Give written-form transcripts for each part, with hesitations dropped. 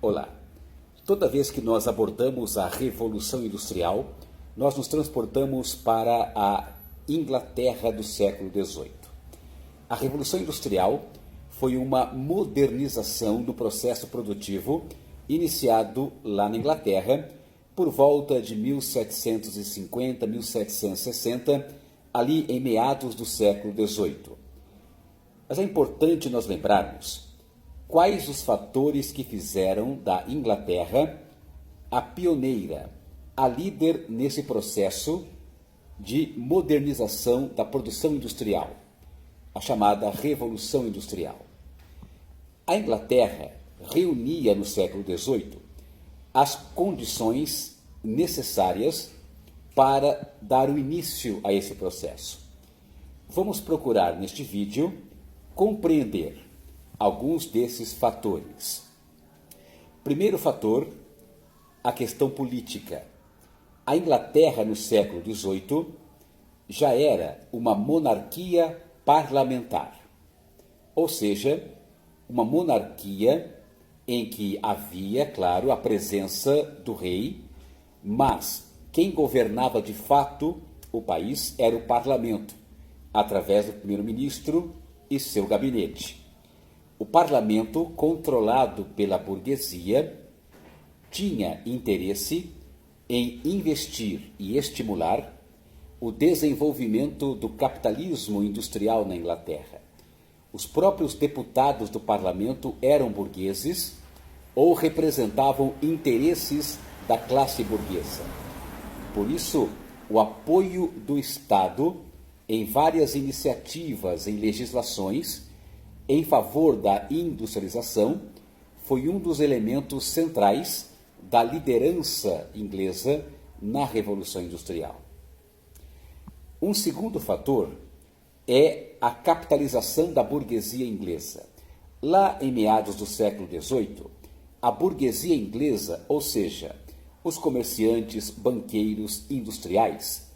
Olá! Toda vez que nós abordamos a Revolução Industrial, nós nos transportamos para a Inglaterra do século XVIII. A Revolução Industrial foi uma modernização do processo produtivo iniciado lá na Inglaterra por volta de 1750, 1760, ali em meados do século XVIII. Mas é importante nós lembrarmos quais os fatores que fizeram da Inglaterra a pioneira, a líder nesse processo de modernização da produção industrial, a chamada Revolução Industrial. A Inglaterra reunia no século XVIII as condições necessárias para dar o início a esse processo. Vamos procurar neste vídeo compreender alguns desses fatores. Primeiro fator, a questão política. A Inglaterra no século XVIII já era uma monarquia parlamentar, ou seja, uma monarquia em que havia, claro, a presença do rei, mas quem governava de fato o país era o parlamento, através do primeiro-ministro e seu gabinete. O parlamento, controlado pela burguesia, tinha interesse em investir e estimular o desenvolvimento do capitalismo industrial na Inglaterra. Os próprios deputados do parlamento eram burgueses ou representavam interesses da classe burguesa. Por isso, o apoio do Estado em várias iniciativas, em legislações, em favor da industrialização, foi um dos elementos centrais da liderança inglesa na Revolução Industrial. Um segundo fator é a capitalização da burguesia inglesa. Lá em meados do século XVIII, a burguesia inglesa, ou seja, os comerciantes, banqueiros, industriais,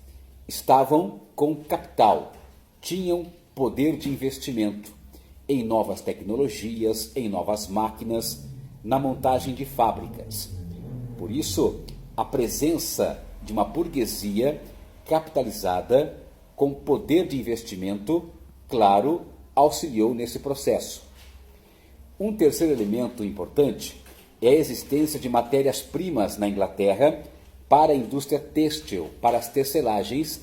estavam com capital, tinham poder de investimento em novas tecnologias, em novas máquinas, na montagem de fábricas. Por isso, a presença de uma burguesia capitalizada com poder de investimento, claro, auxiliou nesse processo. Um terceiro elemento importante é a existência de matérias-primas na Inglaterra para a indústria têxtil, para as tecelagens,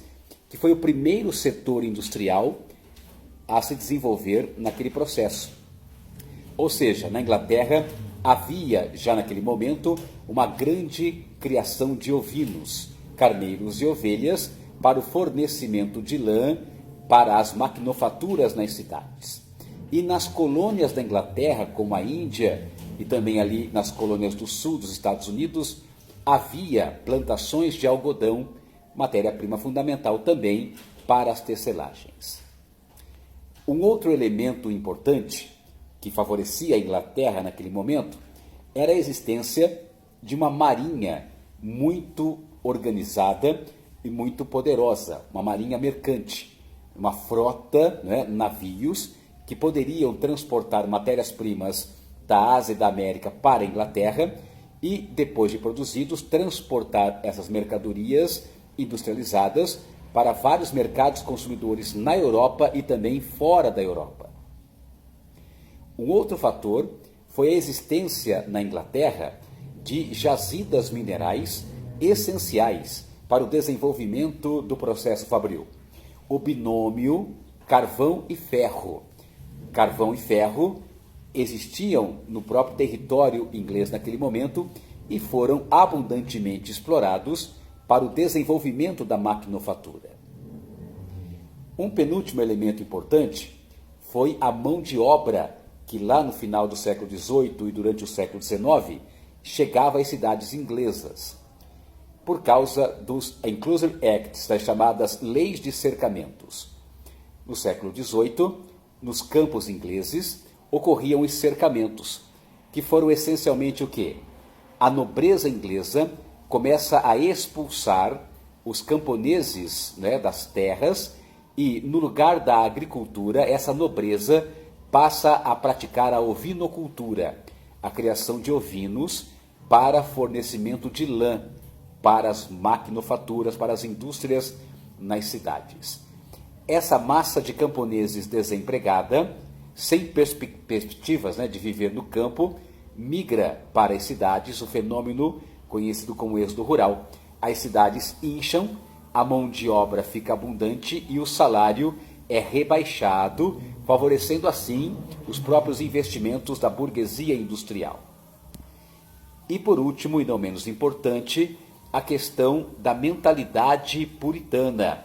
que foi o primeiro setor industrial a se desenvolver naquele processo. Ou seja, na Inglaterra havia já naquele momento uma grande criação de ovinos, carneiros e ovelhas para o fornecimento de lã para as maquinofaturas nas cidades. E nas colônias da Inglaterra, como a Índia e também ali nas colônias do sul dos Estados Unidos, havia plantações de algodão, matéria-prima fundamental também para as tecelagens. Um outro elemento importante que favorecia a Inglaterra naquele momento era a existência de uma marinha muito organizada e muito poderosa, uma marinha mercante, uma frota, navios que poderiam transportar matérias-primas da Ásia e da América para a Inglaterra e, depois de produzidos, transportar essas mercadorias industrializadas para vários mercados consumidores na Europa e também fora da Europa. Um outro fator foi a existência na Inglaterra de jazidas minerais essenciais para o desenvolvimento do processo fabril. O binômio carvão e ferro. Carvão e ferro existiam no próprio território inglês naquele momento e foram abundantemente explorados para o desenvolvimento da maquinofatura. Um penúltimo elemento importante foi a mão de obra que lá no final do século XVIII e durante o século XIX chegava às cidades inglesas, por causa dos Enclosure Acts, das chamadas leis de cercamentos. No século XVIII, nos campos ingleses, ocorriam os cercamentos, que foram essencialmente o quê? A nobreza inglesa começa a expulsar os camponeses, das terras e, no lugar da agricultura, essa nobreza passa a praticar a ovinocultura, a criação de ovinos para fornecimento de lã para as maquinofaturas, para as indústrias nas cidades. Essa massa de camponeses desempregada, sem perspectivas de viver no campo, migra para as cidades, o fenômeno conhecido como êxodo rural. As cidades incham, a mão de obra fica abundante e o salário é rebaixado, favorecendo assim os próprios investimentos da burguesia industrial. E por último, e não menos importante, a questão da mentalidade puritana.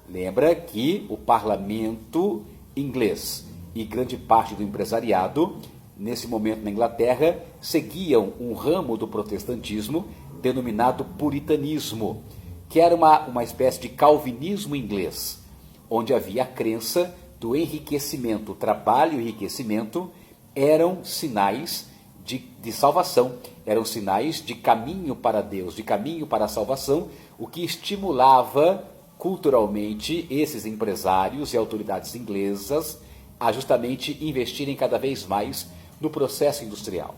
Lembra que o parlamento inglês e grande parte do empresariado, nesse momento na Inglaterra, seguiam um ramo do protestantismo denominado puritanismo, que era uma espécie de calvinismo inglês, onde havia a crença do enriquecimento. O trabalho e o enriquecimento eram sinais de salvação, eram sinais de caminho para Deus, de caminho para a salvação, o que estimulava culturalmente esses empresários e autoridades inglesas a justamente investirem cada vez mais no processo industrial.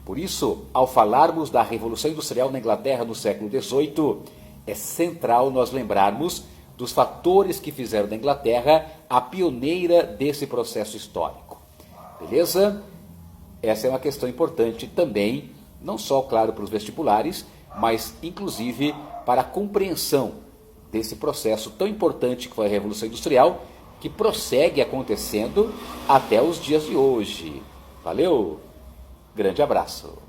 Por isso, ao falarmos da Revolução Industrial na Inglaterra no século XVIII, é central nós lembrarmos dos fatores que fizeram da Inglaterra a pioneira desse processo histórico. Beleza? Essa é uma questão importante também, não só, claro, para os vestibulares, mas inclusive para a compreensão desse processo tão importante que foi a Revolução Industrial, que prossegue acontecendo até os dias de hoje. Valeu? Grande abraço.